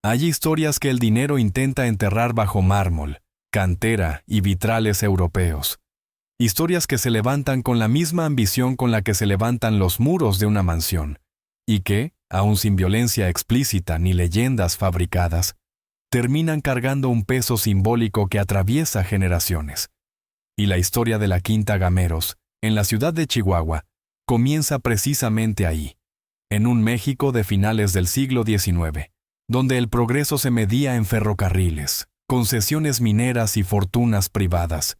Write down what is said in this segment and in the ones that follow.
Hay historias que el dinero intenta enterrar bajo mármol, cantera y vitrales europeos. Historias que se levantan con la misma ambición con la que se levantan los muros de una mansión, y que, aun sin violencia explícita ni leyendas fabricadas, terminan cargando un peso simbólico que atraviesa generaciones. Y la historia de la Quinta Gameros, en la ciudad de Chihuahua, comienza precisamente ahí, en un México de finales del siglo XIX, donde el progreso se medía en ferrocarriles, concesiones mineras y fortunas privadas,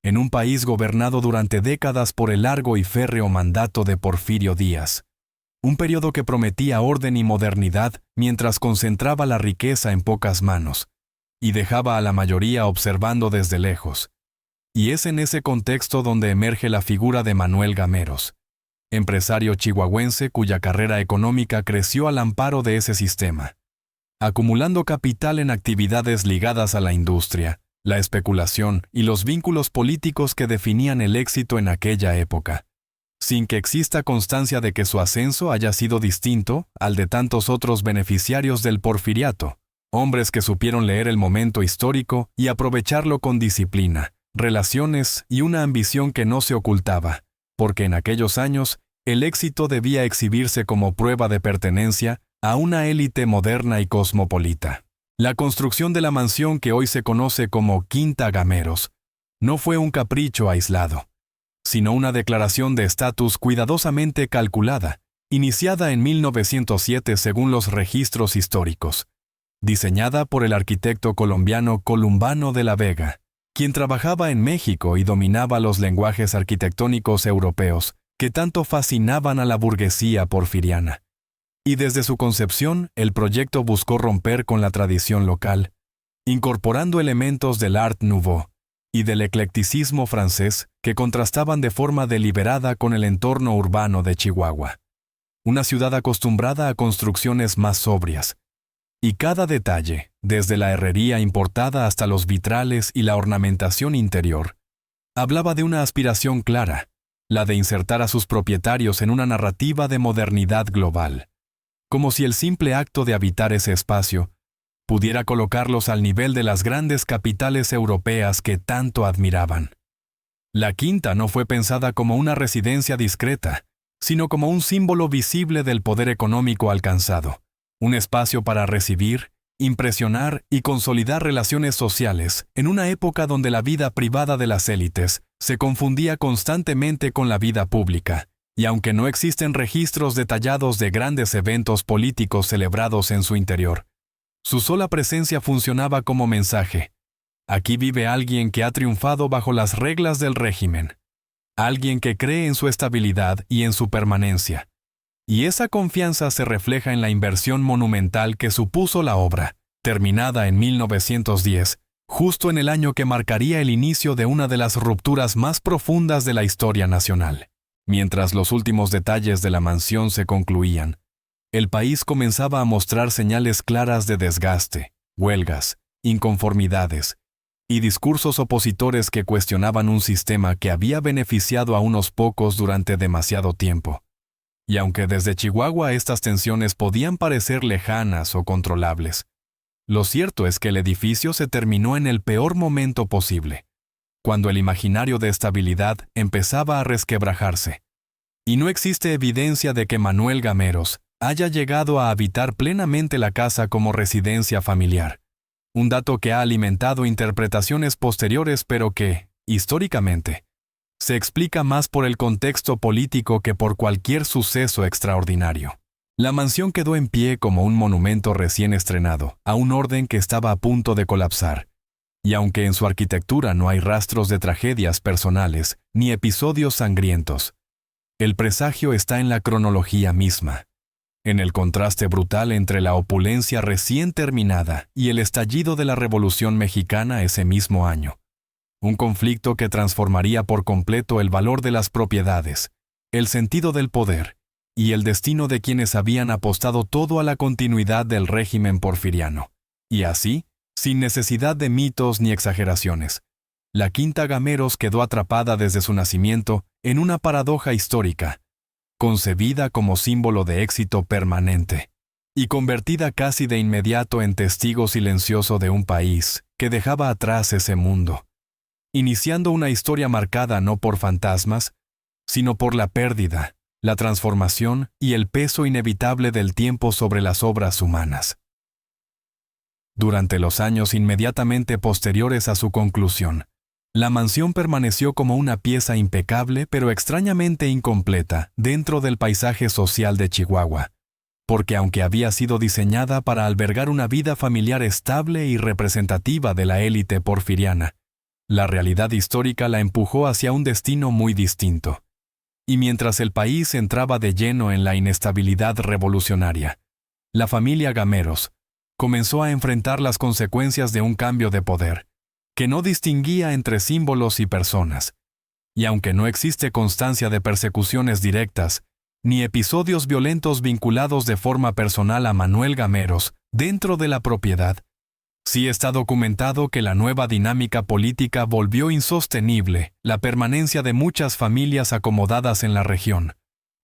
en un país gobernado durante décadas por el largo y férreo mandato de Porfirio Díaz, un periodo que prometía orden y modernidad mientras concentraba la riqueza en pocas manos, y dejaba a la mayoría observando desde lejos. Y es en ese contexto donde emerge la figura de Manuel Gameros, empresario chihuahuense cuya carrera económica creció al amparo de ese sistema, acumulando capital en actividades ligadas a la industria, la especulación y los vínculos políticos que definían el éxito en aquella época, sin que exista constancia de que su ascenso haya sido distinto al de tantos otros beneficiarios del porfiriato, hombres que supieron leer el momento histórico y aprovecharlo con disciplina, relaciones y una ambición que no se ocultaba, porque en aquellos años el éxito debía exhibirse como prueba de pertenencia a una élite moderna y cosmopolita. La construcción de la mansión que hoy se conoce como Quinta Gameros no fue un capricho aislado, sino una declaración de estatus cuidadosamente calculada, iniciada en 1907 según los registros históricos, diseñada por el arquitecto colombiano Columbano de la Vega, quien trabajaba en México y dominaba los lenguajes arquitectónicos europeos que tanto fascinaban a la burguesía porfiriana. Y desde su concepción, el proyecto buscó romper con la tradición local, incorporando elementos del Art Nouveau y del eclecticismo francés que contrastaban de forma deliberada con el entorno urbano de Chihuahua. Una ciudad acostumbrada a construcciones más sobrias, y cada detalle, desde la herrería importada hasta los vitrales y la ornamentación interior, hablaba de una aspiración clara, la de insertar a sus propietarios en una narrativa de modernidad global, como si el simple acto de habitar ese espacio pudiera colocarlos al nivel de las grandes capitales europeas que tanto admiraban. La Quinta no fue pensada como una residencia discreta, sino como un símbolo visible del poder económico alcanzado, un espacio para recibir, impresionar y consolidar relaciones sociales en una época donde la vida privada de las élites se confundía constantemente con la vida pública, y aunque no existen registros detallados de grandes eventos políticos celebrados en su interior, su sola presencia funcionaba como mensaje. Aquí vive alguien que ha triunfado bajo las reglas del régimen, alguien que cree en su estabilidad y en su permanencia. Y esa confianza se refleja en la inversión monumental que supuso la obra, terminada en 1910, justo en el año que marcaría el inicio de una de las rupturas más profundas de la historia nacional. Mientras los últimos detalles de la mansión se concluían, el país comenzaba a mostrar señales claras de desgaste, huelgas, inconformidades y discursos opositores que cuestionaban un sistema que había beneficiado a unos pocos durante demasiado tiempo. Y aunque desde Chihuahua estas tensiones podían parecer lejanas o controlables, lo cierto es que el edificio se terminó en el peor momento posible, cuando el imaginario de estabilidad empezaba a resquebrajarse. Y no existe evidencia de que Manuel Gameros haya llegado a habitar plenamente la casa como residencia familiar, un dato que ha alimentado interpretaciones posteriores pero que, históricamente, se explica más por el contexto político que por cualquier suceso extraordinario. La mansión quedó en pie como un monumento recién estrenado a un orden que estaba a punto de colapsar, y aunque en su arquitectura no hay rastros de tragedias personales ni episodios sangrientos, el presagio está en la cronología misma, en el contraste brutal entre la opulencia recién terminada y el estallido de la Revolución Mexicana ese mismo año. Un conflicto que transformaría por completo el valor de las propiedades, el sentido del poder y el destino de quienes habían apostado todo a la continuidad del régimen porfiriano. Y así, sin necesidad de mitos ni exageraciones, la Quinta Gameros quedó atrapada desde su nacimiento en una paradoja histórica, concebida como símbolo de éxito permanente, y convertida casi de inmediato en testigo silencioso de un país que dejaba atrás ese mundo, iniciando una historia marcada no por fantasmas, sino por la pérdida, la transformación y el peso inevitable del tiempo sobre las obras humanas. Durante los años inmediatamente posteriores a su conclusión, la mansión permaneció como una pieza impecable pero extrañamente incompleta dentro del paisaje social de Chihuahua, porque aunque había sido diseñada para albergar una vida familiar estable y representativa de la élite porfiriana, la realidad histórica la empujó hacia un destino muy distinto. Y mientras el país entraba de lleno en la inestabilidad revolucionaria, la familia Gameros comenzó a enfrentar las consecuencias de un cambio de poder, que no distinguía entre símbolos y personas. Y aunque no existe constancia de persecuciones directas, ni episodios violentos vinculados de forma personal a Manuel Gameros dentro de la propiedad, sí está documentado que la nueva dinámica política volvió insostenible la permanencia de muchas familias acomodadas en la región,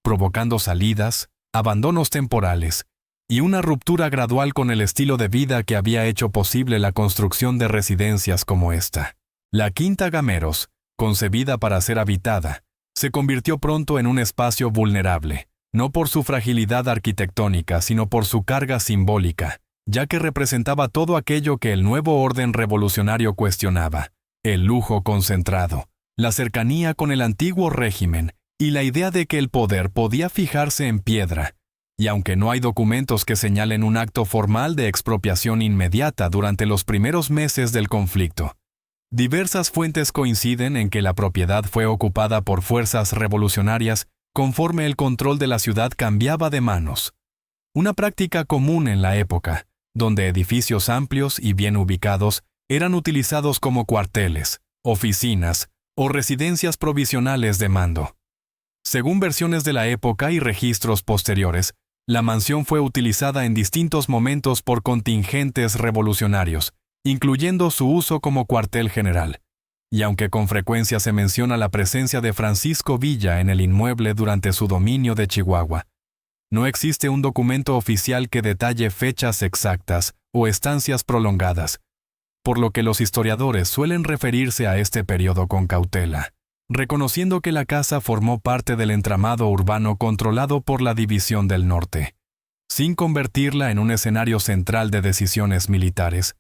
provocando salidas, abandonos temporales y una ruptura gradual con el estilo de vida que había hecho posible la construcción de residencias como esta. La Quinta Gameros, concebida para ser habitada, se convirtió pronto en un espacio vulnerable, no por su fragilidad arquitectónica, sino por su carga simbólica, ya que representaba todo aquello que el nuevo orden revolucionario cuestionaba: el lujo concentrado, la cercanía con el antiguo régimen y la idea de que el poder podía fijarse en piedra. Y aunque no hay documentos que señalen un acto formal de expropiación inmediata durante los primeros meses del conflicto, diversas fuentes coinciden en que la propiedad fue ocupada por fuerzas revolucionarias conforme el control de la ciudad cambiaba de manos. Una práctica común en la época, donde edificios amplios y bien ubicados eran utilizados como cuarteles, oficinas o residencias provisionales de mando. Según versiones de la época y registros posteriores, la mansión fue utilizada en distintos momentos por contingentes revolucionarios, incluyendo su uso como cuartel general. Y aunque con frecuencia se menciona la presencia de Francisco Villa en el inmueble durante su dominio de Chihuahua, no existe un documento oficial que detalle fechas exactas o estancias prolongadas, por lo que los historiadores suelen referirse a este periodo con cautela, reconociendo que la casa formó parte del entramado urbano controlado por la División del Norte, sin convertirla en un escenario central de decisiones militares,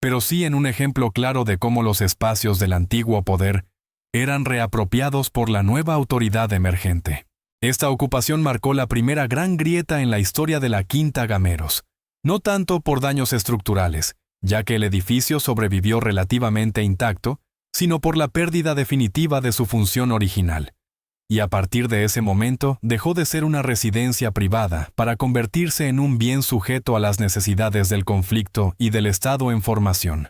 pero sí en un ejemplo claro de cómo los espacios del antiguo poder eran reapropiados por la nueva autoridad emergente. Esta ocupación marcó la primera gran grieta en la historia de la Quinta Gameros, no tanto por daños estructurales, ya que el edificio sobrevivió relativamente intacto, sino por la pérdida definitiva de su función original. Y a partir de ese momento dejó de ser una residencia privada para convertirse en un bien sujeto a las necesidades del conflicto y del Estado en formación.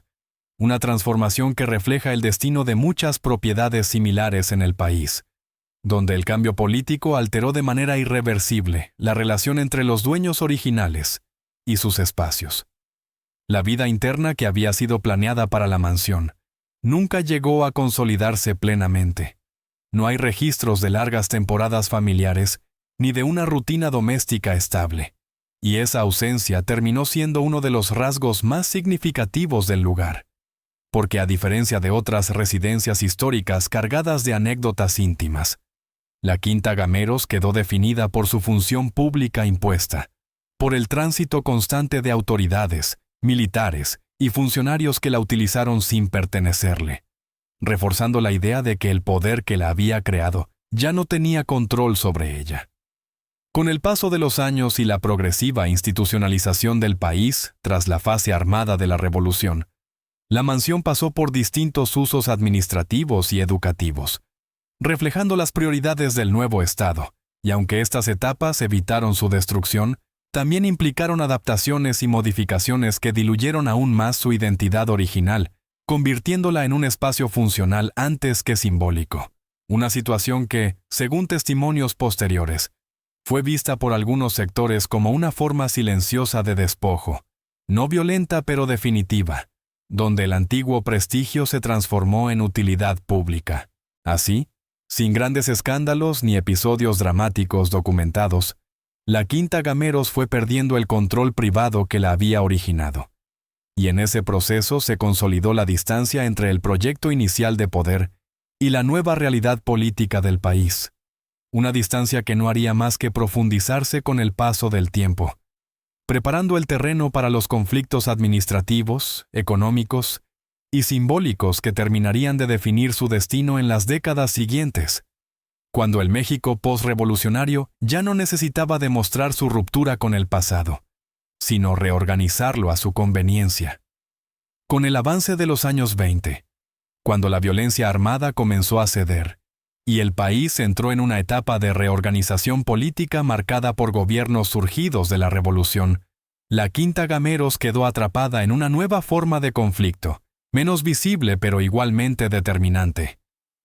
Una transformación que refleja el destino de muchas propiedades similares en el país, donde el cambio político alteró de manera irreversible la relación entre los dueños originales y sus espacios. La vida interna que había sido planeada para la mansión nunca llegó a consolidarse plenamente. No hay registros de largas temporadas familiares ni de una rutina doméstica estable, y esa ausencia terminó siendo uno de los rasgos más significativos del lugar, porque a diferencia de otras residencias históricas cargadas de anécdotas íntimas, la Quinta Gameros quedó definida por su función pública impuesta, por el tránsito constante de autoridades, militares y funcionarios que la utilizaron sin pertenecerle, reforzando la idea de que el poder que la había creado ya no tenía control sobre ella. Con el paso de los años y la progresiva institucionalización del país tras la fase armada de la Revolución, la mansión pasó por distintos usos administrativos y educativos, reflejando las prioridades del nuevo Estado, y aunque estas etapas evitaron su destrucción, también implicaron adaptaciones y modificaciones que diluyeron aún más su identidad original, convirtiéndola en un espacio funcional antes que simbólico. Una situación que, según testimonios posteriores, fue vista por algunos sectores como una forma silenciosa de despojo, no violenta pero definitiva, donde el antiguo prestigio se transformó en utilidad pública. Así, sin grandes escándalos ni episodios dramáticos documentados, la Quinta Gameros fue perdiendo el control privado que la había originado. Y en ese proceso se consolidó la distancia entre el proyecto inicial de poder y la nueva realidad política del país. Una distancia que no haría más que profundizarse con el paso del tiempo, preparando el terreno para los conflictos administrativos, económicos y simbólicos que terminarían de definir su destino en las décadas siguientes, cuando el México postrevolucionario ya no necesitaba demostrar su ruptura con el pasado, sino reorganizarlo a su conveniencia. Con el avance de los años 20, cuando la violencia armada comenzó a ceder, y el país entró en una etapa de reorganización política marcada por gobiernos surgidos de la revolución, la Quinta Gameros quedó atrapada en una nueva forma de conflicto, menos visible pero igualmente determinante: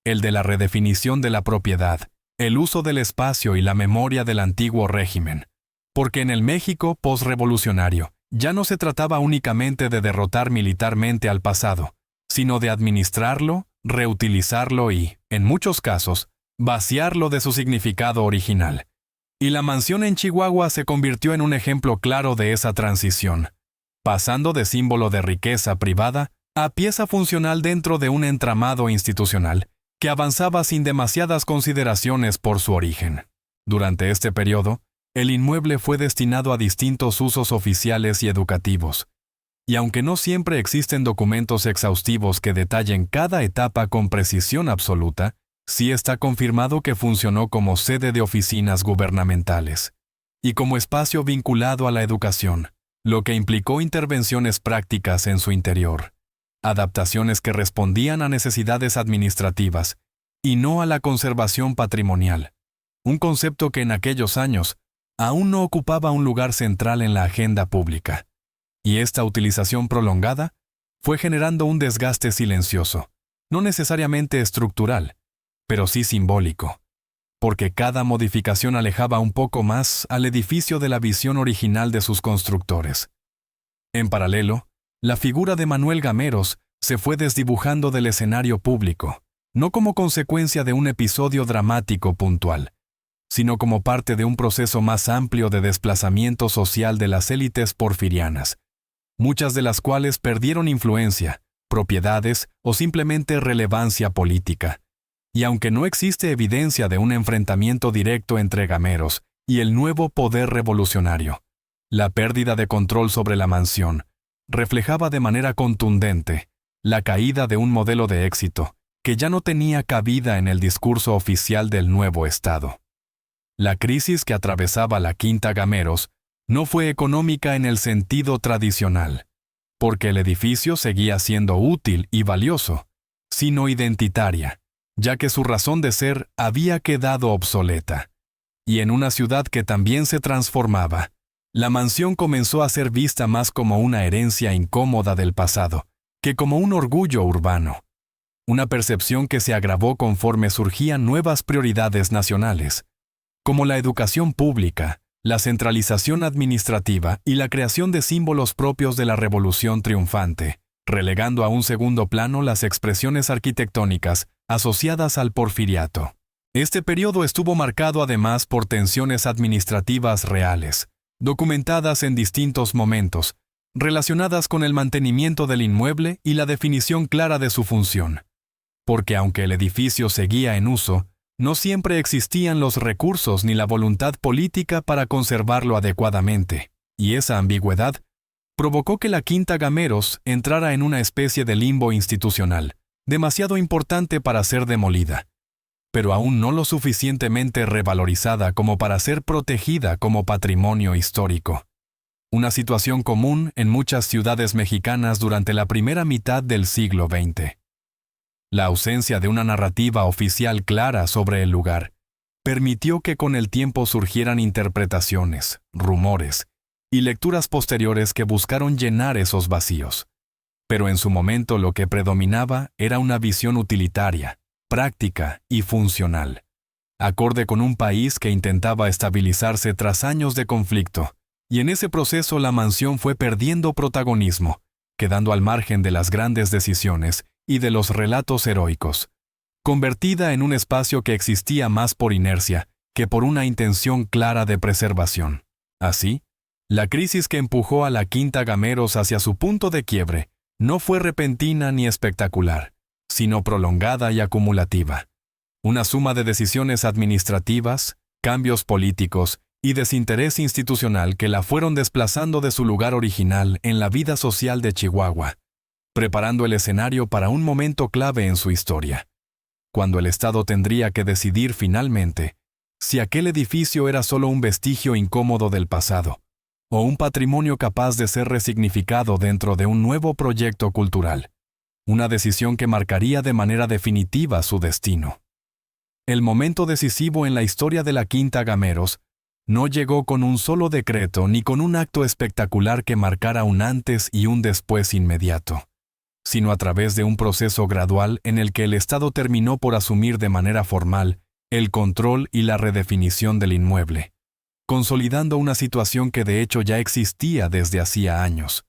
el de la redefinición de la propiedad, el uso del espacio y la memoria del antiguo régimen. Porque en el México postrevolucionario ya no se trataba únicamente de derrotar militarmente al pasado, sino de administrarlo, reutilizarlo y, en muchos casos, vaciarlo de su significado original. Y la mansión en Chihuahua se convirtió en un ejemplo claro de esa transición, pasando de símbolo de riqueza privada a pieza funcional dentro de un entramado institucional que avanzaba sin demasiadas consideraciones por su origen. Durante este periodo, el inmueble fue destinado a distintos usos oficiales y educativos, y aunque no siempre existen documentos exhaustivos que detallen cada etapa con precisión absoluta, sí está confirmado que funcionó como sede de oficinas gubernamentales y como espacio vinculado a la educación, lo que implicó intervenciones prácticas en su interior, adaptaciones que respondían a necesidades administrativas y no a la conservación patrimonial, un concepto que en aquellos años aún no ocupaba un lugar central en la agenda pública. Y esta utilización prolongada fue generando un desgaste silencioso, no necesariamente estructural, pero sí simbólico, porque cada modificación alejaba un poco más al edificio de la visión original de sus constructores. En paralelo, la figura de Manuel Gameros se fue desdibujando del escenario público, no como consecuencia de un episodio dramático puntual, sino como parte de un proceso más amplio de desplazamiento social de las élites porfirianas, muchas de las cuales perdieron influencia, propiedades o simplemente relevancia política. Y aunque no existe evidencia de un enfrentamiento directo entre Gameros y el nuevo poder revolucionario, la pérdida de control sobre la mansión reflejaba de manera contundente la caída de un modelo de éxito que ya no tenía cabida en el discurso oficial del nuevo Estado. La crisis que atravesaba la Quinta Gameros no fue económica en el sentido tradicional, porque el edificio seguía siendo útil y valioso, sino identitaria, ya que su razón de ser había quedado obsoleta. Y en una ciudad que también se transformaba, la mansión comenzó a ser vista más como una herencia incómoda del pasado que como un orgullo urbano. Una percepción que se agravó conforme surgían nuevas prioridades nacionales, como la educación pública, la centralización administrativa y la creación de símbolos propios de la revolución triunfante, relegando a un segundo plano las expresiones arquitectónicas asociadas al porfiriato. Este periodo estuvo marcado además por tensiones administrativas reales, documentadas en distintos momentos, relacionadas con el mantenimiento del inmueble y la definición clara de su función. Porque aunque el edificio seguía en uso, no siempre existían los recursos ni la voluntad política para conservarlo adecuadamente, y esa ambigüedad provocó que la Quinta Gameros entrara en una especie de limbo institucional, demasiado importante para ser demolida, pero aún no lo suficientemente revalorizada como para ser protegida como patrimonio histórico. Una situación común en muchas ciudades mexicanas durante la primera mitad del siglo XX. La ausencia de una narrativa oficial clara sobre el lugar permitió que con el tiempo surgieran interpretaciones, rumores y lecturas posteriores que buscaron llenar esos vacíos. Pero en su momento lo que predominaba era una visión utilitaria, práctica y funcional, acorde con un país que intentaba estabilizarse tras años de conflicto, y en ese proceso la mansión fue perdiendo protagonismo, quedando al margen de las grandes decisiones y de los relatos heroicos, convertida en un espacio que existía más por inercia que por una intención clara de preservación. Así, la crisis que empujó a la Quinta Gameros hacia su punto de quiebre no fue repentina ni espectacular, sino prolongada y acumulativa. Una suma de decisiones administrativas, cambios políticos y desinterés institucional que la fueron desplazando de su lugar original en la vida social de Chihuahua, preparando el escenario para un momento clave en su historia, cuando el Estado tendría que decidir finalmente si aquel edificio era solo un vestigio incómodo del pasado, o un patrimonio capaz de ser resignificado dentro de un nuevo proyecto cultural, una decisión que marcaría de manera definitiva su destino. El momento decisivo en la historia de la Quinta Gameros no llegó con un solo decreto ni con un acto espectacular que marcara un antes y un después inmediato, sino a través de un proceso gradual en el que el Estado terminó por asumir de manera formal el control y la redefinición del inmueble, consolidando una situación que de hecho ya existía desde hacía años,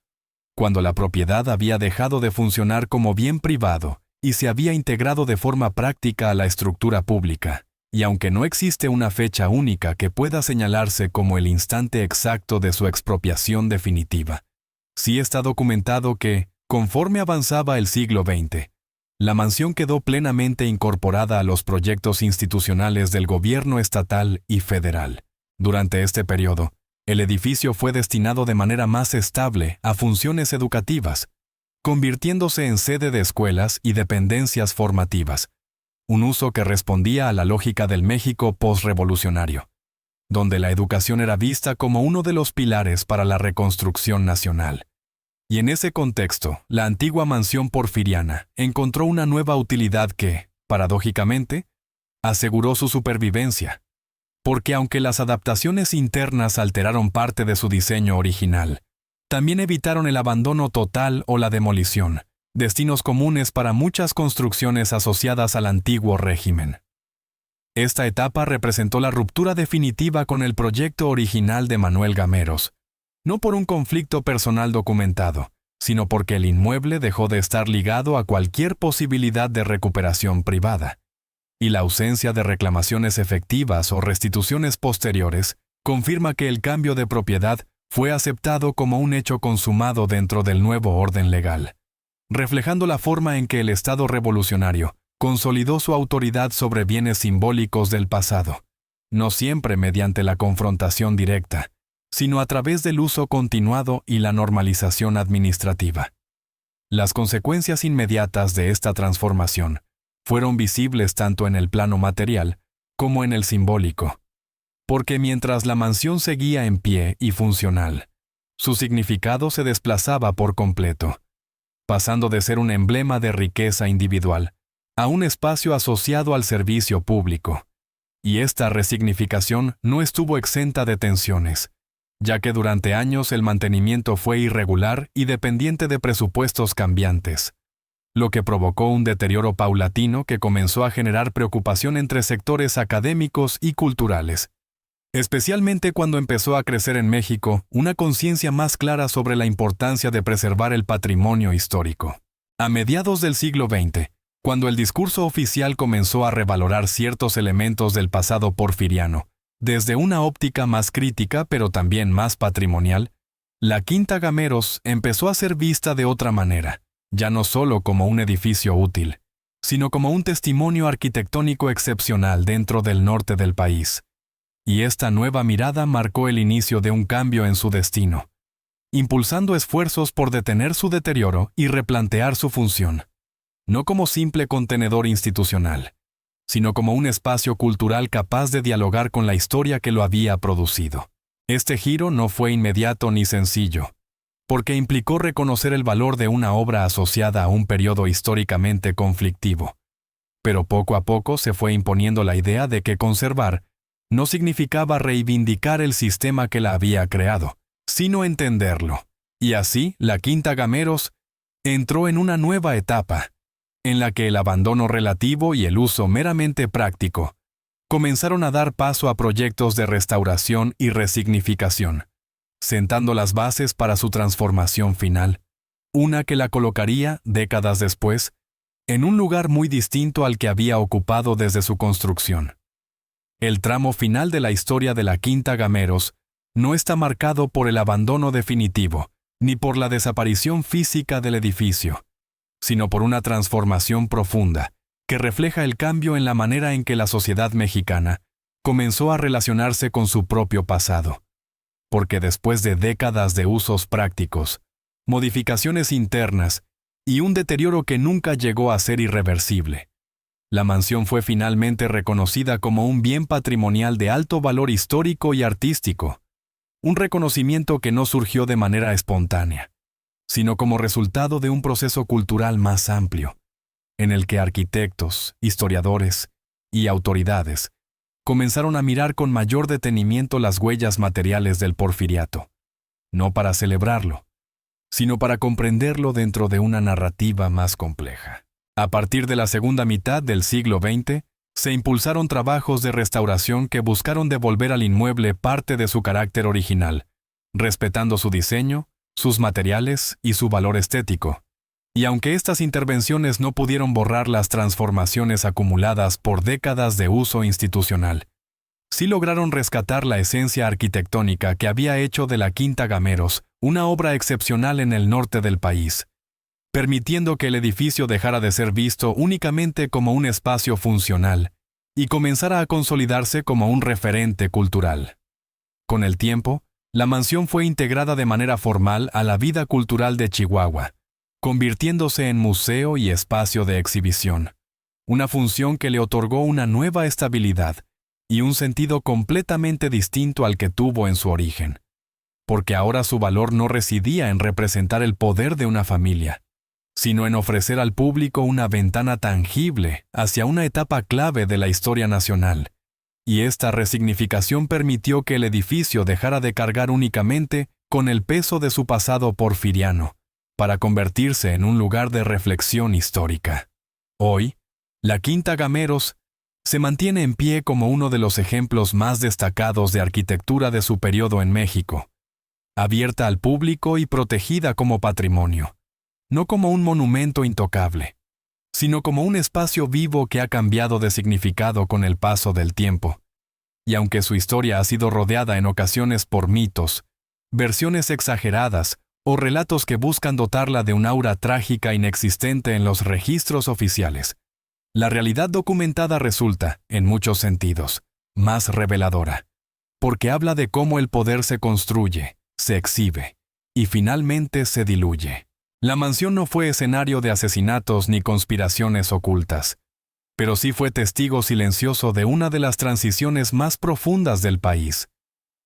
cuando la propiedad había dejado de funcionar como bien privado y se había integrado de forma práctica a la estructura pública, y aunque no existe una fecha única que pueda señalarse como el instante exacto de su expropiación definitiva, sí está documentado que, conforme avanzaba el siglo XX, la mansión quedó plenamente incorporada a los proyectos institucionales del gobierno estatal y federal. Durante este periodo, el edificio fue destinado de manera más estable a funciones educativas, convirtiéndose en sede de escuelas y dependencias formativas, un uso que respondía a la lógica del México postrevolucionario, donde la educación era vista como uno de los pilares para la reconstrucción nacional. Y en ese contexto, la antigua mansión porfiriana encontró una nueva utilidad que, paradójicamente, aseguró su supervivencia, porque aunque las adaptaciones internas alteraron parte de su diseño original, también evitaron el abandono total o la demolición, destinos comunes para muchas construcciones asociadas al antiguo régimen. Esta etapa representó la ruptura definitiva con el proyecto original de Manuel Gameros, no por un conflicto personal documentado, sino porque el inmueble dejó de estar ligado a cualquier posibilidad de recuperación privada, y la ausencia de reclamaciones efectivas o restituciones posteriores confirma que el cambio de propiedad fue aceptado como un hecho consumado dentro del nuevo orden legal, reflejando la forma en que el Estado revolucionario consolidó su autoridad sobre bienes simbólicos del pasado, no siempre mediante la confrontación directa, sino a través del uso continuado y la normalización administrativa. Las consecuencias inmediatas de esta transformación fueron visibles tanto en el plano material como en el simbólico, porque mientras la mansión seguía en pie y funcional, su significado se desplazaba por completo, pasando de ser un emblema de riqueza individual a un espacio asociado al servicio público. Y esta resignificación no estuvo exenta de tensiones, ya que durante años el mantenimiento fue irregular y dependiente de presupuestos cambiantes, lo que provocó un deterioro paulatino que comenzó a generar preocupación entre sectores académicos y culturales, especialmente cuando empezó a crecer en México una conciencia más clara sobre la importancia de preservar el patrimonio histórico. A mediados del siglo XX, cuando el discurso oficial comenzó a revalorar ciertos elementos del pasado porfiriano, desde una óptica más crítica pero también más patrimonial, la Quinta Gameros empezó a ser vista de otra manera, ya no solo como un edificio útil, sino como un testimonio arquitectónico excepcional dentro del norte del país. Y esta nueva mirada marcó el inicio de un cambio en su destino, impulsando esfuerzos por detener su deterioro y replantear su función, no como simple contenedor institucional, sino como un espacio cultural capaz de dialogar con la historia que lo había producido. Este giro no fue inmediato ni sencillo, porque implicó reconocer el valor de una obra asociada a un periodo históricamente conflictivo. Pero poco a poco se fue imponiendo la idea de que conservar no significaba reivindicar el sistema que la había creado, sino entenderlo. Y así, la Quinta Gameros entró en una nueva etapa, en la que el abandono relativo y el uso meramente práctico comenzaron a dar paso a proyectos de restauración y resignificación, sentando las bases para su transformación final, una que la colocaría, décadas después, en un lugar muy distinto al que había ocupado desde su construcción. El tramo final de la historia de la Quinta Gameros no está marcado por el abandono definitivo, ni por la desaparición física del edificio, sino por una transformación profunda que refleja el cambio en la manera en que la sociedad mexicana comenzó a relacionarse con su propio pasado. Porque después de décadas de usos prácticos, modificaciones internas y un deterioro que nunca llegó a ser irreversible, la mansión fue finalmente reconocida como un bien patrimonial de alto valor histórico y artístico, un reconocimiento que no surgió de manera espontánea, sino como resultado de un proceso cultural más amplio, en el que arquitectos, historiadores y autoridades comenzaron a mirar con mayor detenimiento las huellas materiales del porfiriato, no para celebrarlo, sino para comprenderlo dentro de una narrativa más compleja. A partir de la segunda mitad del siglo XX, se impulsaron trabajos de restauración que buscaron devolver al inmueble parte de su carácter original, respetando su diseño, sus materiales y su valor estético. Y aunque estas intervenciones no pudieron borrar las transformaciones acumuladas por décadas de uso institucional, sí lograron rescatar la esencia arquitectónica que había hecho de la Quinta Gameros una obra excepcional en el norte del país, permitiendo que el edificio dejara de ser visto únicamente como un espacio funcional y comenzara a consolidarse como un referente cultural. Con el tiempo, la mansión fue integrada de manera formal a la vida cultural de Chihuahua, convirtiéndose en museo y espacio de exhibición, una función que le otorgó una nueva estabilidad y un sentido completamente distinto al que tuvo en su origen, porque ahora su valor no residía en representar el poder de una familia, sino en ofrecer al público una ventana tangible hacia una etapa clave de la historia nacional, y esta resignificación permitió que el edificio dejara de cargar únicamente con el peso de su pasado porfiriano, para convertirse en un lugar de reflexión histórica. Hoy, la Quinta Gameros se mantiene en pie como uno de los ejemplos más destacados de arquitectura de su periodo en México, abierta al público y protegida como patrimonio, no como un monumento intocable, sino como un espacio vivo que ha cambiado de significado con el paso del tiempo. Y aunque su historia ha sido rodeada en ocasiones por mitos, versiones exageradas o relatos que buscan dotarla de un aura trágica inexistente en los registros oficiales, la realidad documentada resulta, en muchos sentidos, más reveladora, porque habla de cómo el poder se construye, se exhibe y finalmente se diluye. La mansión no fue escenario de asesinatos ni conspiraciones ocultas, pero sí fue testigo silencioso de una de las transiciones más profundas del país,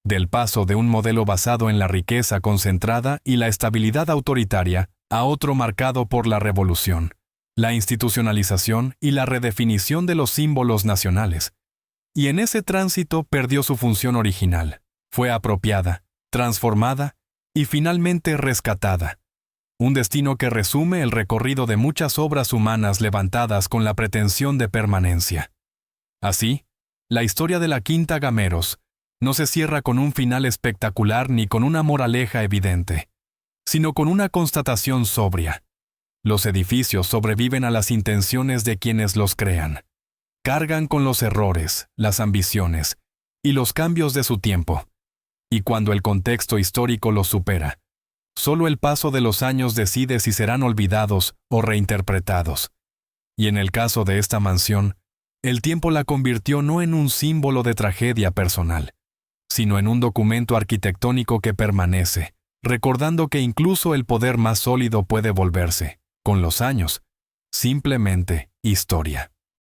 del paso de un modelo basado en la riqueza concentrada y la estabilidad autoritaria a otro marcado por la revolución, la institucionalización y la redefinición de los símbolos nacionales. Y en ese tránsito perdió su función original, fue apropiada, transformada y finalmente rescatada. Un destino que resume el recorrido de muchas obras humanas levantadas con la pretensión de permanencia. Así, la historia de la Quinta Gameros no se cierra con un final espectacular ni con una moraleja evidente, sino con una constatación sobria. Los edificios sobreviven a las intenciones de quienes los crean. Cargan con los errores, las ambiciones y los cambios de su tiempo. Y cuando el contexto histórico los supera, solo el paso de los años decide si serán olvidados o reinterpretados. Y en el caso de esta mansión, el tiempo la convirtió no en un símbolo de tragedia personal, sino en un documento arquitectónico que permanece, recordando que incluso el poder más sólido puede volverse, con los años, simplemente historia.